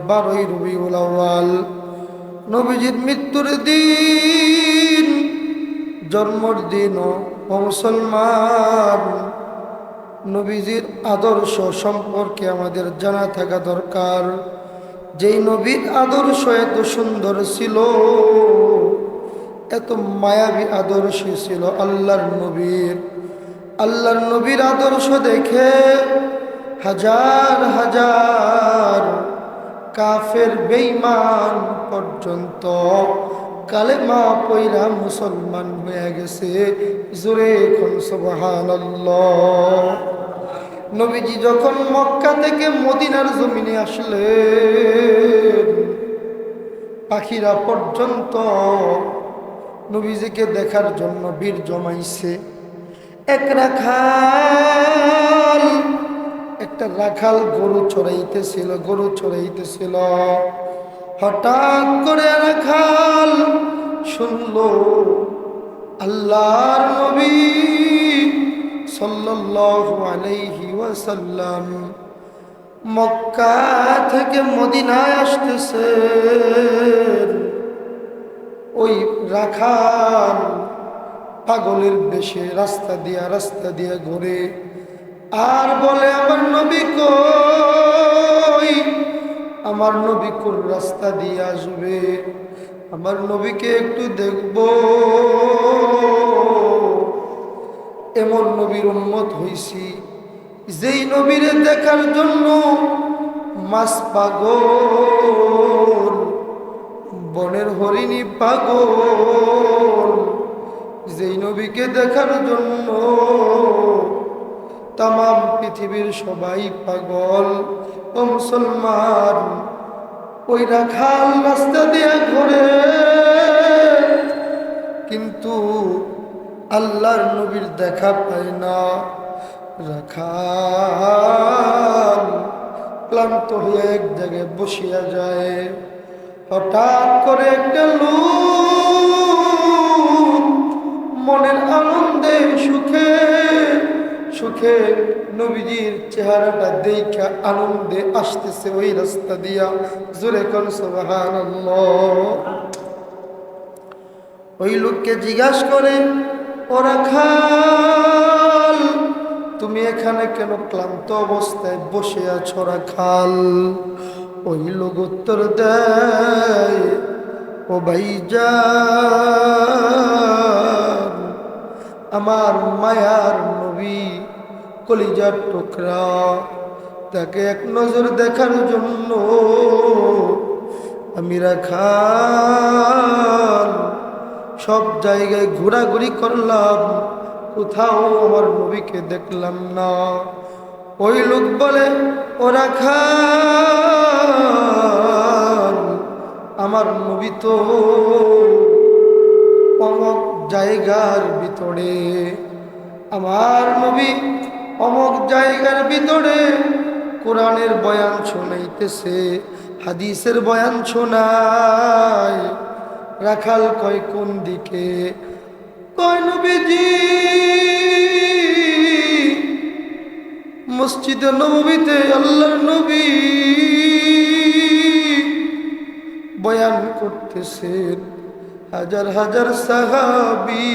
12ই রবিউল আউয়াল, নবীজির মৃত্যুর দিন, জন্মর দিন। ও মুসলমান, নবীজির আদর্শ সম্পর্কে আমাদের জানা থাকা দরকার। যেই নবীর আদর্শ এত সুন্দর ছিল, এত মায়াবী আদর্শ ছিল আল্লাহর নবীর আদর্শ দেখে হাজার হাজার কাফের বেঈমান পর্যন্ত কালেমা পয়রা মুসলমান হয়ে গেছে। জোরে এখন সুবহানাল্লাহ। নবীজি যখন মক্কা থেকে মদিনার জমিনে আসলেন, পাখিরা পর্যন্ত নবীজিকে দেখার জন্য ভিড় জমাইছে। একটা রাখাল গরু চড়াইতেছিল। হঠাৎ করে রাখাল শুনল আল্লাহর নবী সাল্লাল্লাহু আলাইহি ওয়াসাল্লাম মক্কা থেকে মদিনায় আসতেছেন। ওই রাখাল পাগলের বেশে রাস্তা দিয়া ঘুরে আর বলে, আমার নবী কই? আমার নবী কোন রাস্তা দিয়ে আসবে? আমার নবীকে একটু দেখব। এমন নবীর উম্মত হইছি, যেই নবীরে দেখার জন্য মাছ পাগল, বনের হরিণী পাগল, যেই নবীকে দেখার জন্য তাম পৃথিবীর সবাই পাগল। ও মুসলমান, ওই রাখাল রাস্তা দিয়ে ঘুরে, কিন্তু আল্লাহর নবীর দেখা পায় না। রাখাল ক্লান্ত হয়ে এক জায়গায় বসিয়া যায়। হঠাৎ করে একটা লোক মনের আনন্দে সুখে নবীজির চেহারাটা দেখা আনন্দে আসতেছে ওই রাস্তা দিয়া। জোরে কোন সুবহানাল্লাহ। ওই লোককে জিজ্ঞাসা করে, ও রাখাল, তুমি এখানে কেন ক্লান্ত অবস্থায় বসে আছো রাখাল? ওই লোক উত্তর দেয়, ও ভাইজান, আমার মায়ার নবী, কলিজার টুকরা, তাকে এক নজর দেখার জন্য আমি রাখাল সব জায়গায় ঘোরাঘুরি করলাম, কোথাও আমার নবীকে দেখলাম না। ওই লোক বলে, ও রাখাল, আমার নবী তো অমক জায়গার ভিতরে, আমার নবী অমক জায়গার ভিতরে কোরআনের বয়ান শোনাইতেছে, হাদিসের বয়ান শোনায়। রাখাল কয়, কোন দিকে? কয়, নবীজি মসজিদে নববীতে আল্লাহর নবী বয়ান করতেছেন, হাজার হাজার সাহাবী।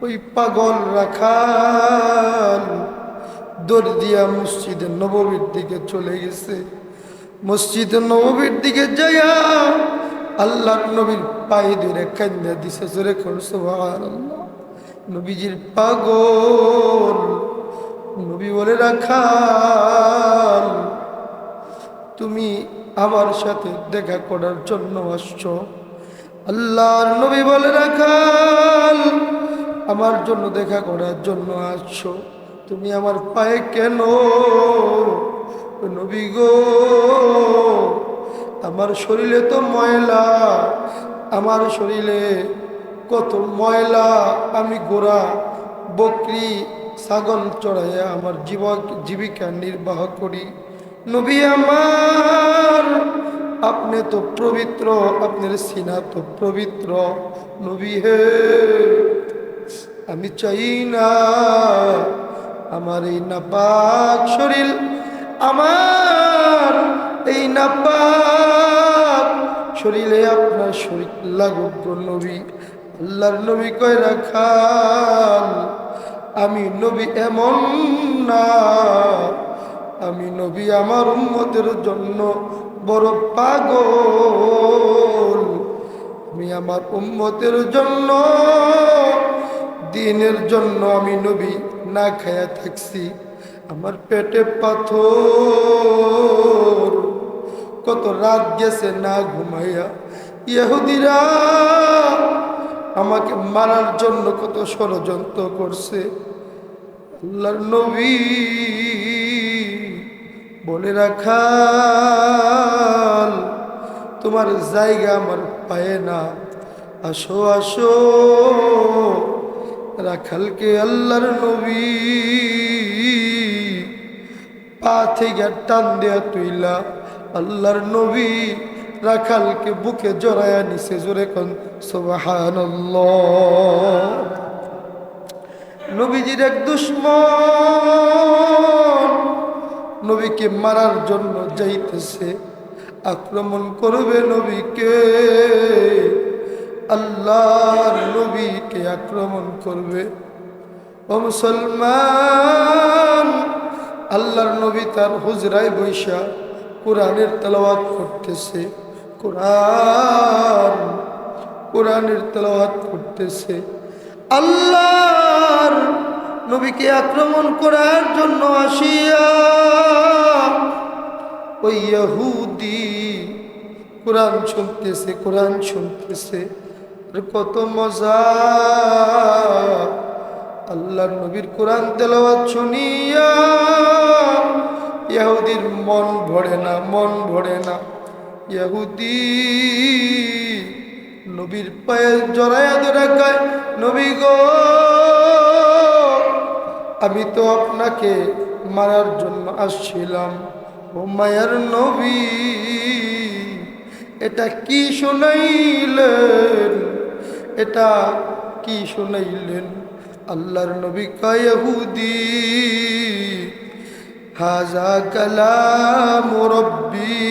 ওই পাগল রাখাল দৌড় দিয়া মসজিদে নববীর দিকে চলে গেছে। মসজিদে নববীর দিকে যাইয়া আল্লাহর নবীর পায়ে ধরে কান্দা দিছে। জোরে কোন সুবহানাল্লাহ। নবীজির পাগল নবী বলে, রাখাল, তুমি আমার সাথে দেখা করার জন্য আসছো? আল্লাহর নবী বলে, রাখাল, আমার জন্য দেখা করার জন্য আসছো? তুমি আমার পায়ে কেন? নবী গো, আমার শরীরে তো ময়লা, আমার শরীরে কত ময়লা, আমি গোরা বকরি ছাগল চড়াইয়া আমার জীবিকা নির্বাহ করি। নবী আমার, আপনি তো পবিত্র, আপনার সিনা তো পবিত্র। নবী হে, আমি চাই না আমার এই নাপাক শরীর, আমার এই না পাক শরীরে আপনার শরীর লাগুক গো নবী। আল্লাহর নবী কয় রাখাল আমি নবী এমন না, আমি নবী আমার উম্মতের জন্য বড় পাগল। আমি আমার উম্মতের জন্য দিনের জন্য আমি নবী না খায়া থাকছি। আমার পেটে পাথর, কত রাত গেছে না ঘুমাইয়া। ইহুদিরা আমাকে মারার জন্য কত ষড়যন্ত্র করছে। আল্লাহর নবী বলে রাখাল তোমার জায়গা আমার পায়ে না, আসো আসো। রাখালকে আল্লাহর নবী পা থেকে টান দেয়া তুইলা আল্লাহর নবী রাখালকে বুকে জড়ায়া নিছে। জোরে কোন সুবহানাল্লাহ। নবীজির এক দুশমন নবীকে মারার জন্য যাইতেছে, আক্রমণ করবে নবীকে। আল্লাহর নবীকে আক্রমণ করবে। ও মুসলমান, আল্লাহর নবী তার হুজরায় বৈশা কোরআনের তেলাওয়াত করতেছে। কোরআনের তেলাওয়াত করতেছে। আল্লাহর নবীকে আক্রমণ করার জন্য আসিয়া ওই ইহুদি কোরআন শুনতেছে। কত মজা! আল্লাহর নবীর কোরআন তেলাওয়াত শুনিয়া ইহুদির মন ভরে না। ইহুদি নবীর পায়ে জড়ায়া ধরে কয়, নবী গো, আমি তো আপনাকে মারার জন্য আসছিলাম। ও মায়ার নবী, এটা কি শুনাইলেন? আল্লাহর নবী কয়, ইহুদি হাজা কালাম রব্বি,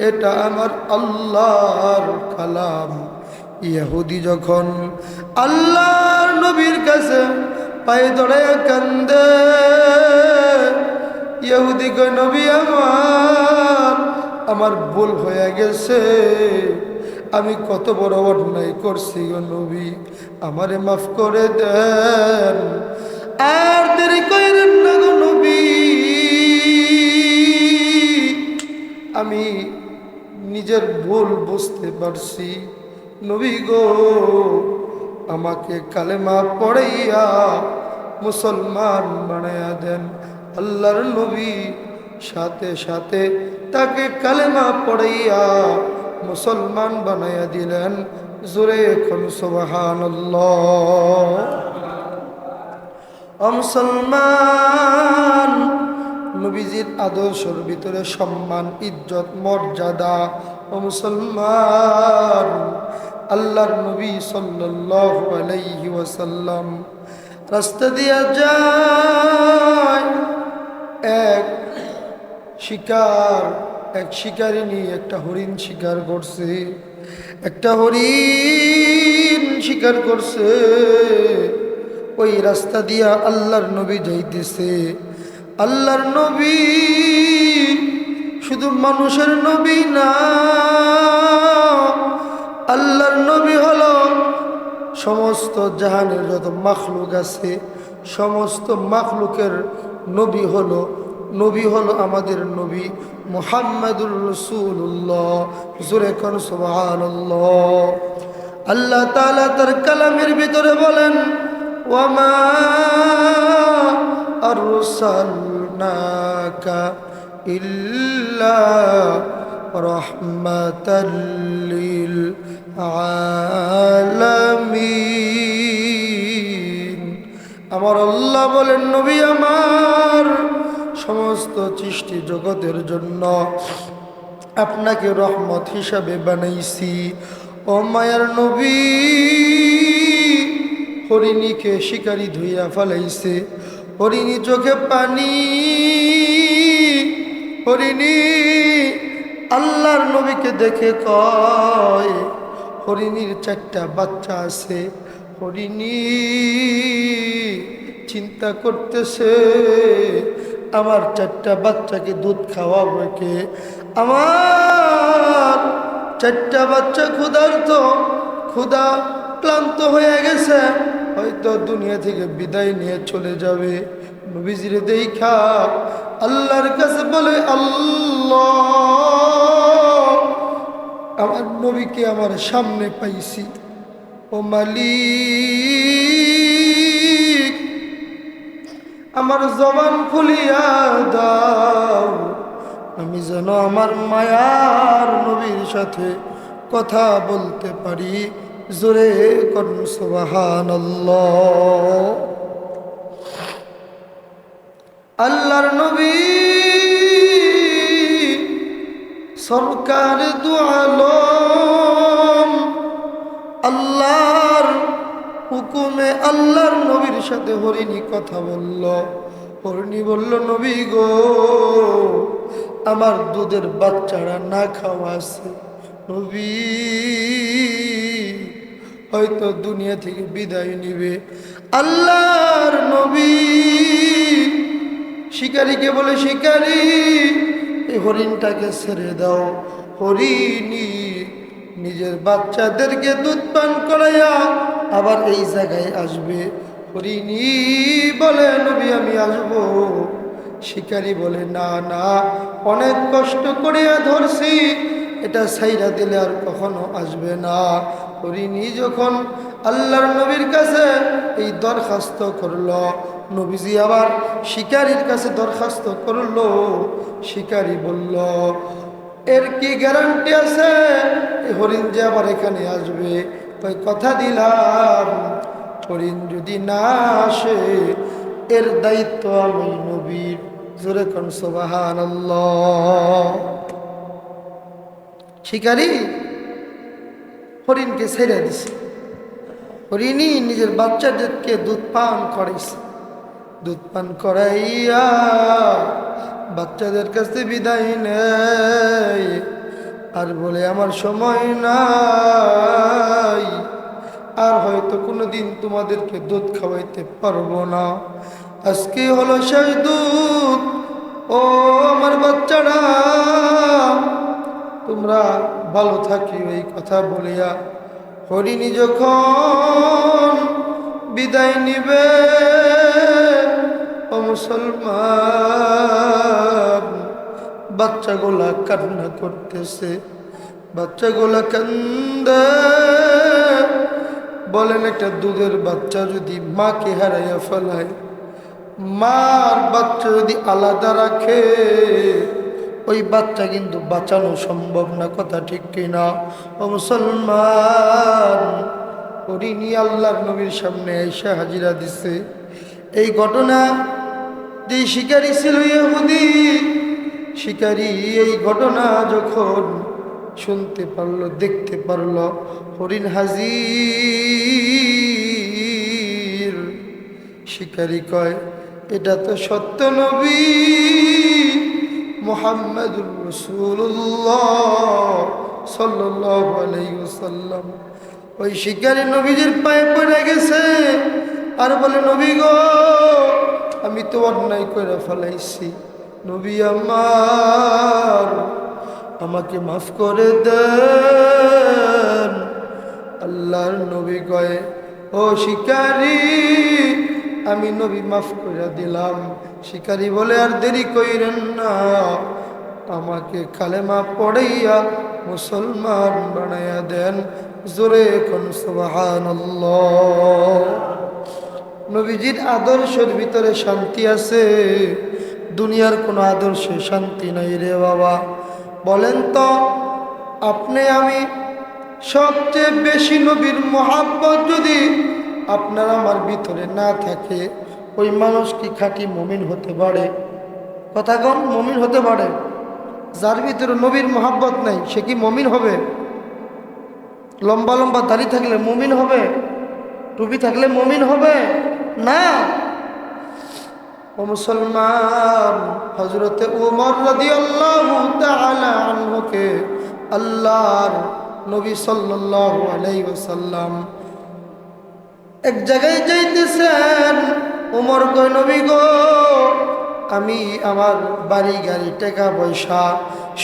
এটা আমার আল্লাহর কালাম। ইহুদি যখন আল্লাহর নবীর কাছে পায়ে ধরায়া কান্দে, ইহুদি কয়, নবী আমার ভুল হয়ে গেছে, আমি কত বড় অন্যায় করছি গো নবী, আমারে মাফ করে দেন। আর দেরি কইরেন না গো নবী, আমি নিজের ভুল বুঝতে পারছি। নবী গো, আমাকে কালেমা পড়াইয়া মুসলমান বানায়া দেন। আল্লাহর নবী সাথে সাথে তাকে কালেমা পড়াইয়া মুসলমান বানায়া দিলেন। জোরে এখন সুবহানাল্লাহ। ও মুসলমান, নবীজির আদর্শের ভিতরে সম্মান, ইজ্জত, মর্যাদা। ও মুসলমান, আল্লাহর নবী সাল্লাল্লাহু আলাইহি ওয়াসাল্লাম রাস্তা দিয়া যায়। এক শিকারিনী একটা হরিণ শিকার করছে। ওই রাস্তা দিয়া আল্লাহর নবী যাইতেছে। আল্লাহর নবী শুধু মানুষের নবী না, আল্লাহর নবী হলো সমস্ত জাহানের যত মাখলুক আছে, সমস্ত মাখলুকের নবী হলো আমাদের নবী মুহাম্মাদুর রাসূলুল্লাহ। জোরে কোন সুবহানাল্লাহ। আল্লাহ তাআলা তার কালামের ভিতরে বলেন, ওয়ামা আরসালনাকা ইল্লা রাহমাতাল লিল আলামিন। আমার আল্লাহ বলেন, নবী আমার সমস্ত সৃষ্টি জগতের জন্য আপনাকে রহমত হিসাবে বানাইছি। ও মায়ার নবী, হরিণীকে শিকারী ধুইয়া ফেলাইছে। হরিণী চোখে পানি, হরিণী আল্লাহর নবীকে দেখে কয়, হরিণীর 4টা বাচ্চা আছে। হরিণী চিন্তা করতেছে, আমার 4টা বাচ্চাকে দুধ খাওয়াবে কে? আমার 4টা বাচ্চা ক্ষুধা ক্লান্ত হয়ে গেছে, হয়তো দুনিয়া থেকে বিদায় নিয়ে চলে যাবে। নবীজিরে দেখা আল্লাহর কাছে বলে, আল্লাহ, আমার নবীকে আমার সামনে পাইছি, ও মালিক, আমার জবান খুলিয়া দাও, আমি যেন আমার মায়ার নবীর সাথে কথা বলতে পারি। জোরে করুন সুবহানাল্লাহ। আল্লাহর নবী সরকার দু আলম আল্লাহর হুকুমে আল্লাহর নবীর সাথে হরিণী কথা বলল। হরিণী বলল, নবী গো, আমার দুধের বাচ্চারা না খাওয়া আছে, নবী হয়তো দুনিয়া থেকে বিদায় নিবে। আল্লাহর নবী শিকারীকে বলে, শিকারী, এই হরিণটাকে ছেড়ে দাও। হরিণী নিজের বাচ্চাদেরকে দুধ পান করাইয়া আবার এই জায়গায় আসবে। হরিণী বলে, নবী আমি আসবো। শিকারী বলে, না না, অনেক কষ্ট করিয়া ধরছি, এটা ছাইরা দিলে আর কখনো আসবে না। হরিণী যখন আল্লাহর নবীর কাছে এই দরখাস্ত করলো, নবীজি আবার শিকারীর কাছে দরখাস্ত করলো। শিকারী বলল, এর কি গ্যারান্টি আছে এই হরিণ যে আবার এখানে আসবে? ওই কথা দিলাম, হরিণ যদি না আসে এর দায়িত্ব আমি নবীর। জোরে কোন সুবহানাল্লাহ। শিকারী হরিণকে ছেড়ে দিছে। হরিণী নিজের বাচ্চাদেরকে দুধ পান করাইছে। দুধ পান করাইয়া বাচ্চাদের কাছে বিদায় নেয় আর বলে, আমার সময় নাই, আর হয়তো কোনোদিন তোমাদেরকে দুধ খাওয়াইতে পারবো না, আজকে হলো শেষ দুধ। ও আমার বাচ্চারা, তোমরা ভালো থাকি। এই কথা বলিয়া হরিণী যখন বিদায় নিবে, ও মুসলমান, বাচ্চাগুলা কান্না করতেছে, বাচ্চাগুলা কান্দে। বলেন, একটা দুধের বাচ্চা যদি মাকে হারাইয়া ফেলায়, মার বাচ্চা যদি আলাদা রাখে, ওই বাচ্চা কিন্তু বাঁচানো সম্ভব না। কথা ঠিক কিনা? ও মুসলমান, হরিণী আল্লাহর নবীর সামনে এসে হাজিরা দিছে। এই ঘটনা যে শিকারী ছিল ইহুদি, শিকারী এই ঘটনা যখন শুনতে পারলো, দেখতে পারলো, হরিণ হাজির। শিকারী কয়, এটা তো সত্য নবী মুহাম্মাদুর রাসূলুল্লাহ সাল্লাল্লাহু আলাইহি ওয়াসাল্লাম। ওই শিকারী নবীজির পায়ে পড়ে গেছে আর বলে, নবী গো, আমি তো অন্যায় করে ফেলাইছি, নবী আমার, আমাকে মাফ করে দেন। আল্লাহর নবী কয়, ও শিকারী, আমি নবী মাফ করে দিলাম। শিকারী বলে, আর দেরি কইরেন না, আমাকে কালেমা পড়াইয়া মুসলমান বানাইয়া দেন। জোরে কোন সুবহানাল্লাহ। নবীজির আদর্শের ভিতরে শান্তি আছে, দুনিয়ার কোনো আদর্শে শান্তি নাই রে বাবা। বলেন তো, আপনি আমি সবচেয়ে বেশি নবীর মহাব্বত যদি আপনার আমার ভিতরে না থাকে, ওই মানুষ কি খাঁটি মুমিন হতে পারে? কথা কম, মুমিন হতে পারে? যার ভিতরে নবীর মহাব্বত নাই, সে কি মুমিন হবে? লম্বা লম্বা দাড়ি থাকলে মুমিন হবে? টুপি থাকলে মুমিন হবে না। ও মুসলমান, হযরতে উমর রাদিয়াল্লাহু তাআলা আনহুকে আল্লাহর নবী সাল্লাল্লাহু আলাইহি ওয়াসাল্লাম এক জায়গায় যাইতেছেন। উমর কয়, নবী গো, আমি আমার বাড়ি গাড়ি টাকা পয়সা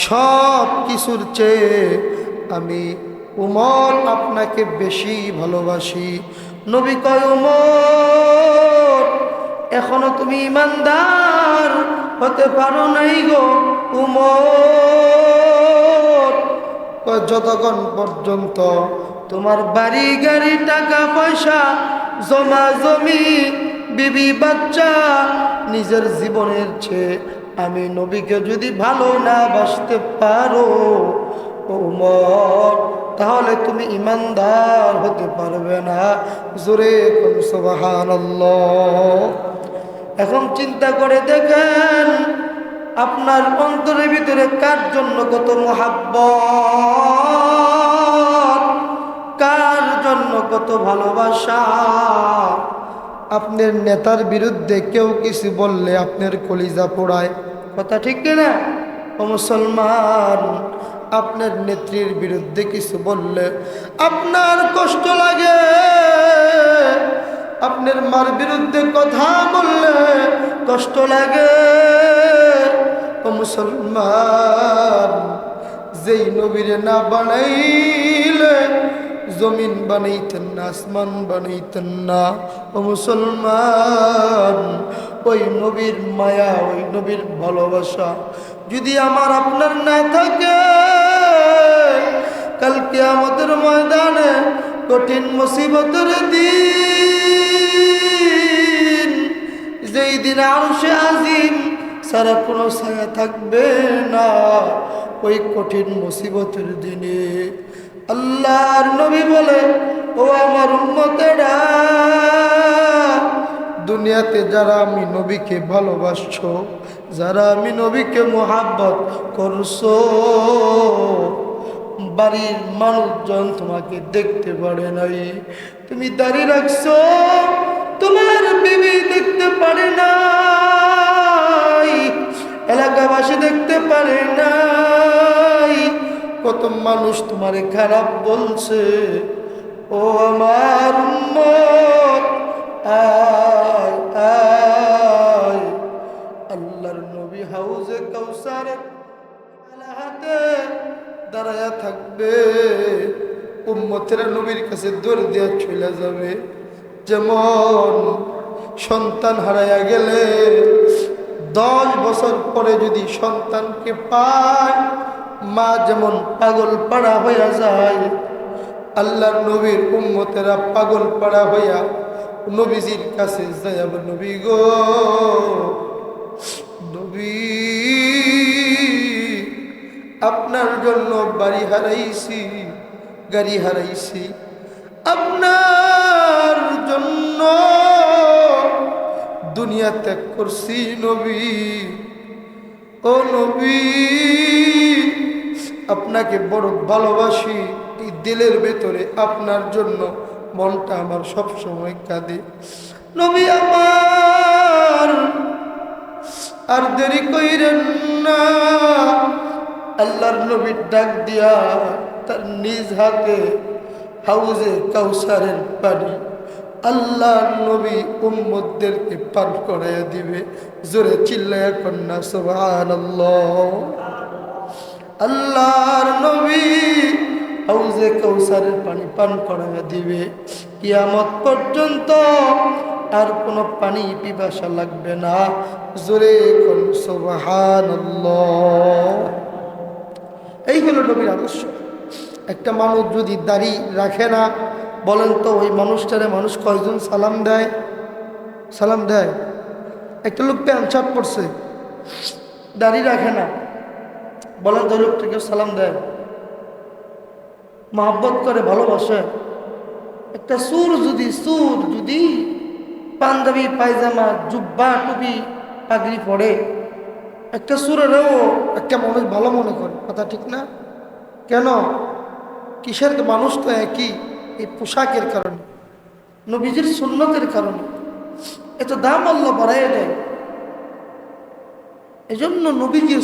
সব কিছুর চেয়ে আমি উমর আপনাকে বেশি ভালোবাসি। নবী কয়, উমর, এখনো তুমি ইমানদার হতে পারো নাই গো উমর। যতক্ষণ পর্যন্ত তোমার বাড়ি গাড়ি টাকা পয়সা জমা জমি বিবি বাচ্চা নিজের জীবনের চেয়ে আমি নবীকে যদি ভালো না বাসতে পারো উমর, তাহলে তুমি ইমানদার হতে পারবে না। জোরে কোন সুবহানাল্লাহ। এখন চিন্তা করে দেখেন আপনার অন্তরের ভিতরে কার জন্য কত মুহাব্বত, কার জন্য কত ভালোবাসা। আপনার নেতার বিরুদ্ধে কেউ কিছু বললে আপনার কলিজা পোড়ায়, কথা ঠিক না? ও মুসলমান, আপনার নেত্রীর বিরুদ্ধে কিছু বললে আপনার কষ্ট লাগে, আপনার মার বিরুদ্ধে কথা বললে কষ্ট লাগে। ও মুসলমান, যেই নবীরে না বানাইলে জমিন বানাইতেন না, আসমান বানাইতেন না। ও মুসলমান, ওই নবীর মায়া, ওই নবীর ভালোবাসা যদি আমার আপনার না থাকে, কালকে আমাদের ময়দানে কঠিন মুসিবতের দিন, যেই দিন আরশে আজিম সারা কোনো ছায়া থাকবে না, ওই কঠিন মুসিবতের দিনে আল্লাহর নবী বলে, ও আমার উম্মতেরা, দুনিয়াতে যারা আমি নবীকে ভালোবাসছো, যারা আমি নবীকে মোহাব্বত করছো, বাড়ির মানুষজন তোমাকে দেখতে পারে নাই, তুমি দাঁড়িয়ে রাখছো, তোমার বিবি দেখতে পারে নাই, এলাকাবাসী দেখতে পারে নাই, কত মানুষ তোমারে খারাপ বলছে। ও আমার উম্মত, আয় আয়, আল্লাহর নবী হাউজে কাউসারের হাতে দাঁড়ায়া থাকবে, উম্মতেরা নবীর কাছে দৌড় দিয়া চলে যাবে। যেমন সন্তান হারাইয়া গেলে 10 বছর পরে যদি সন্তানকে পায়, মা যেমন পাগল পাড়া হইয়া যায়, আল্লাহর নবীর উম্মতেরা পাগল পাড়া হইয়া নবীজির কাছে যায়, নবী গো, নবী, আপনার জন্য বাড়ি হারাইছি, গাড়ি হারাইছি, আপনার জন্য দুনিয়া ত্যাগ করছি নবী। ও নবী, আপনাকে বড় ভালোবাসি, এই দিলের ভেতরে আপনার জন্য মনটা আমার সব সময় কাঁদে। নবী আমার, আর দেরি কইরেন না। আল্লাহর নবী ডাক দিয়া তার নিজ হাতে হাউজে কাউসারের পানি আল্লাহর নবী উম্মতদেরকে পান করাইয়া দিবে। জোরে চিল্লায়া কন্যা সুবহানাল্লাহ। আল্লাহর নবী হাউজে কাউসারের পানি পান করাইয়া দিবে। কিয়ামত পর্যন্ত আর কোনো পানি পিপাসা লাগবে না। জোরে কোন সুবহানাল্লাহ। এই হলো নবীর আদর্শ। একটা মানুষ যদি দাড়ি রাখে না, বলেন তো ওই মানুষটারে মানুষ কয়জন সালাম দেয়? সালাম দেয়? একটা লোক প্যান্ট শার্ট পরছে, দাড়ি রাখে না, বলেন তো লোকটাকে সালাম দেয়? মহব্বত করে, ভালোবাসে? একটা সুর যদি পাঞ্জাবি পায়জামা জুব্বা টুপি পাগড়ি পরে, একটা সুরেরও একটা মানুষ ভালো মনে করে, কথা ঠিক না? কেন? কিসের? মানুষ তো একই, এই পোশাকের কারণে, নবীজির সুন্নতের কারণে। এত দাম আল্লাহ বাড়াইয়া দেয়। এজন্য নবীজির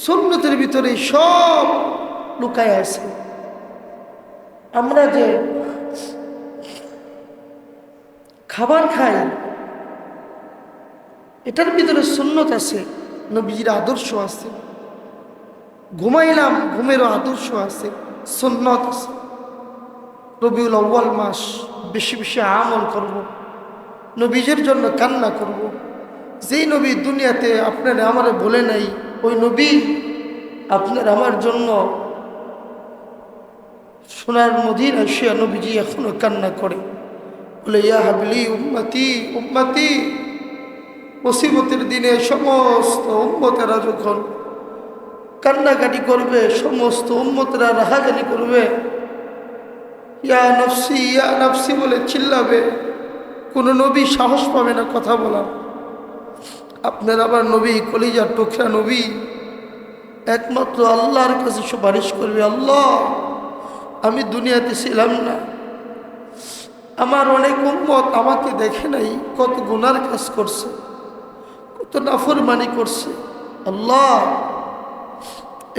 সুন্নতের ভিতরে সব লুকায় আছে। আমরা যে খাবার খাই এটার ভিতরে সুন্নত আছে, নবীজির আদর্শ আছে। ঘুমাইলাম, ঘুমেরও আদর্শ আছে, সুন্নত আছে। রবিউল আউয়াল মাস, বেশি বেশি আমল করব, নবীজির জন্য কান্না করব। যেই নবী দুনিয়াতে আপনার আমারে বলে নাই, ওই নবী আপনার আমার জন্য সোনার মদিন আসিয়া নবীজি এখনো কান্না করে, বলে ইয়া হাবলি উম্মতি উম্মতি। মুসিবতের দিনে সমস্ত উম্মতেরা যখন কান্নাকাটি করবে, সমস্ত উম্মতেরা রাহাজানি করবে, ইয়া নফসি বলে চিল্লাবে, কোনো নবী সাহস পাবে না কথা বলার। আপনার আবার নবী, কলিজার টুকরা নবী, একমাত্র আল্লাহর কাছে সুপারিশ করবে, আল্লাহ আমি দুনিয়াতে ছিলাম না, আমার অনেক উম্মত আমাকে দেখে নাই, কত গুনার কাজ করছে, কত নাফরমানি করছে, আল্লাহ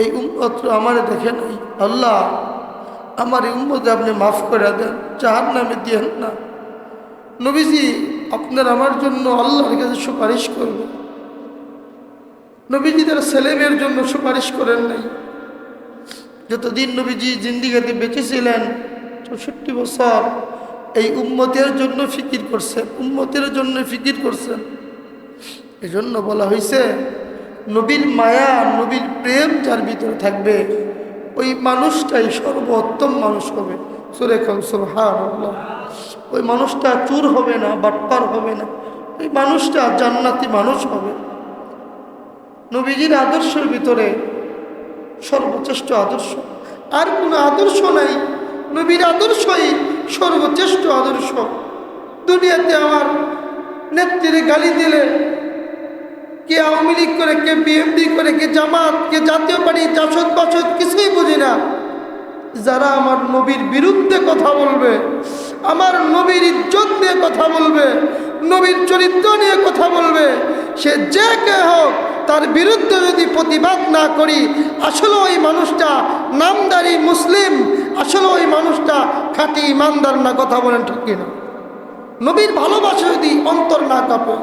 এই উম্মত আমার দেখে নাই, আল্লাহ আমার এই উম্মতে আপনি মাফ করে দেন, জাহান্নামে দিয়েন না। নবীজি আপনার আমার জন্য আল্লাহর কাছে সুপারিশ করবে। নবীজি তার ছেলেমেয়ের জন্য সুপারিশ করেন নাই। যতদিন নবীজি জিন্দিগাতে বেঁচে ছিলেন 64 বছর, এই উম্মতের জন্য ফিকির করছেন, উম্মতের জন্য ফিকির করছেন। এই জন্য বলা হয়েছে, নবীর মায়া, নবীর প্রেম যার ভিতরে থাকবে, ওই মানুষটাই সর্বোত্তম মানুষ হবে। সূরা সুবহানাল্লাহ। ওই মানুষটা চোর হবে না, বাটপার হবে না, ওই মানুষটা জান্নাতি মানুষ হবে। নবীজির আদর্শের ভিতরে সর্বশ্রেষ্ঠ আদর্শ, আর কোনো আদর্শ নাই। নবীর আদর্শই সর্বশ্রেষ্ঠ আদর্শ। দুনিয়াতে আমার নেত্রীরে গালি দিলে, কে আওয়ামী লীগ করে, কে বিএনপি করে, কে জামাত, কে জাতীয় পার্টি, জাসদ বাসদ কিছুই বুঝি না, যারা আমার নবীর বিরুদ্ধে কথা বলবে, আমার নবীর ইজ্জত নিয়ে কথা বলবে, নবীর চরিত্র নিয়ে কথা বলবে, সে যে কে হোক, তার বিরুদ্ধে যদি প্রতিবাদ না করি, আসলে ওই মানুষটা নামদারি মুসলিম, আসলে ওই মানুষটা খাঁটি ইমানদার না। কথা বলেন ঠিক কিনা? নবীর ভালোবাসা যদি অন্তর না কাঁপে,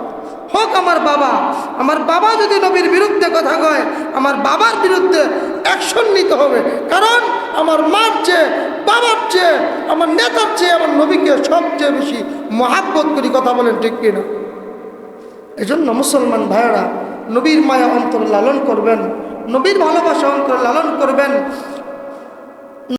হোক আমার বাবা যদি নবীর বিরুদ্ধে কথা কয়, আমার বাবার বিরুদ্ধে অ্যাকশন নিতে হবে। কারণ আমার মার চেয়ে, বাবার চেয়ে, আমার নেতার চেয়ে আমার নবীকে সবচেয়ে বেশি মহাব্বত করি। কথা বলেন ঠিক কিনা? এই জন্য মুসলমান ভাইয়েরা, নবীর মায়া অন্তর লালন করবেন, নবীর ভালোবাসা অন্তর লালন করবেন।